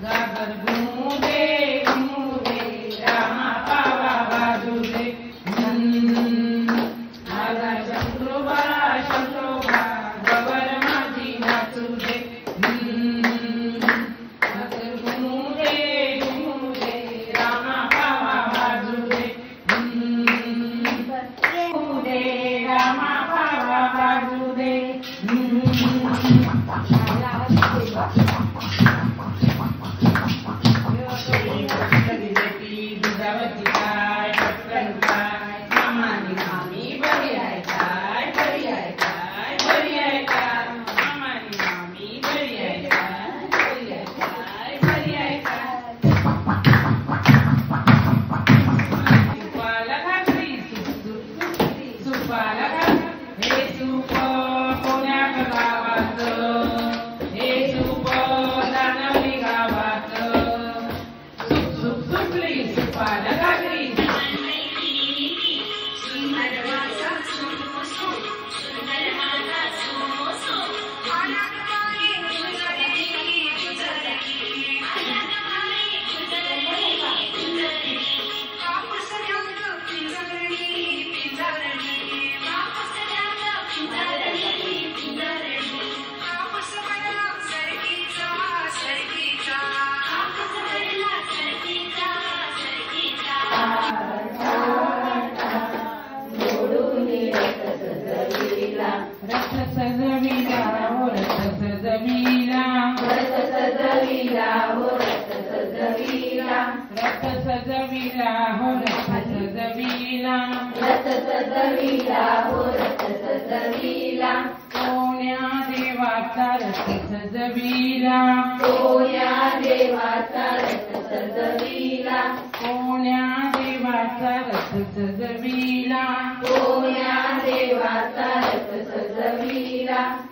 गागर घुमू दे रामा पावा बाजू दे माझा शंकरोबा गवर माझी नाचू दे गागर घुमू दे रामा पावा बाजू दे रामा पावा बाजू दे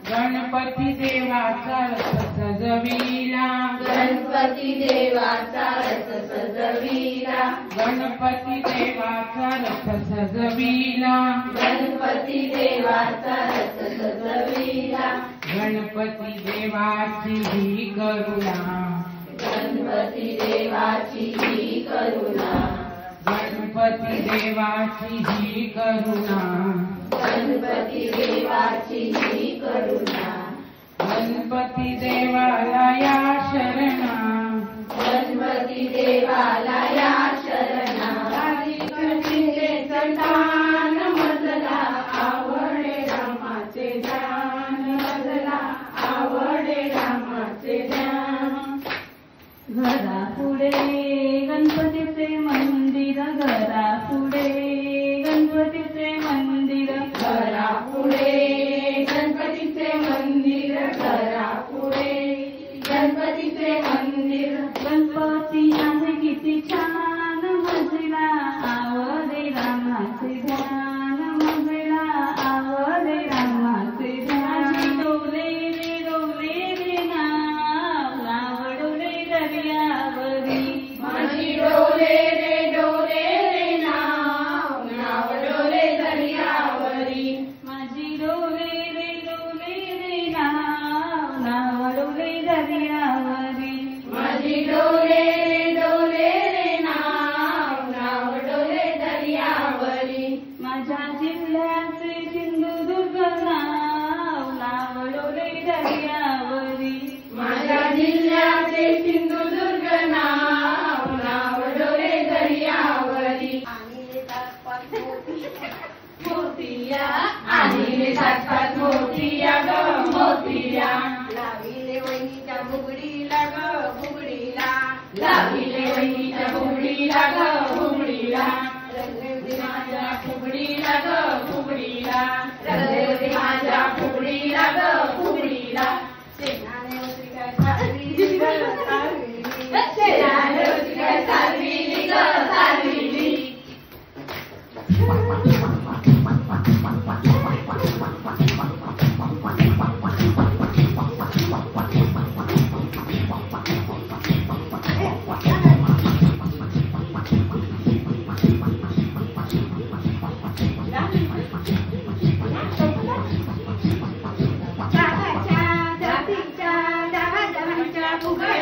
गणपती देवाचा रथ सजविला गणपती देवाचा रथ सजविला गणपती देवाचा रथ सजविला गणपती देवाचा रथ सजविला गणपती देवाची ही करुणा गणपती देवाची ही करुणा गणपती देवाची ही करुणा गणपती देवाची ही करुणा गणपती देवाला या शरणा गणपती देवाला या शरणा कठीणे संतान मजला आवडे रामाचे ध्यान मजला आवडे रामाचे ध्यान घरा पुढे गणपतीचे मंदिर घरा पुढे गणपतीचे मंदिर घरा पुढे गणपतीचे मंदिर घरा पुढे गणपतीचे मंदिर गणपती आहे किती छान मजला आवडे रामाचे ध्यान मजला आवडे रामाचे ध्यान डोले रे नाव नावडोले दर्यावरी माझी डोले रे नाव नावडोले दर्यावरी माझी डोले रे नाव नावडोले दर्यावरी माझी डोले रे नाव नावडोले दर्यावरी माझ्या जिल्ह्याचे सिंधुदुर्ग नाव नावडोले दर्यावरी माझ्या जिल्ह्याचे सिंधुदुर्ग नाव नावडोले दर्यावरी मोतिया आणि सात मोतिया ग मोतिया लाविले वहिनीच्या बुगडीला ग बुगडीला लाविले वहिनीच्या बुगडीला ग बुगडीला रंगवते माझ्या फुगडीला ग फुगडीला रंगवते माझ्या फुगडीला ग फुगडीला सेनाने होती काय सारविली ग सारविली सेनाने होती काय सारविली ग सारविली फुगा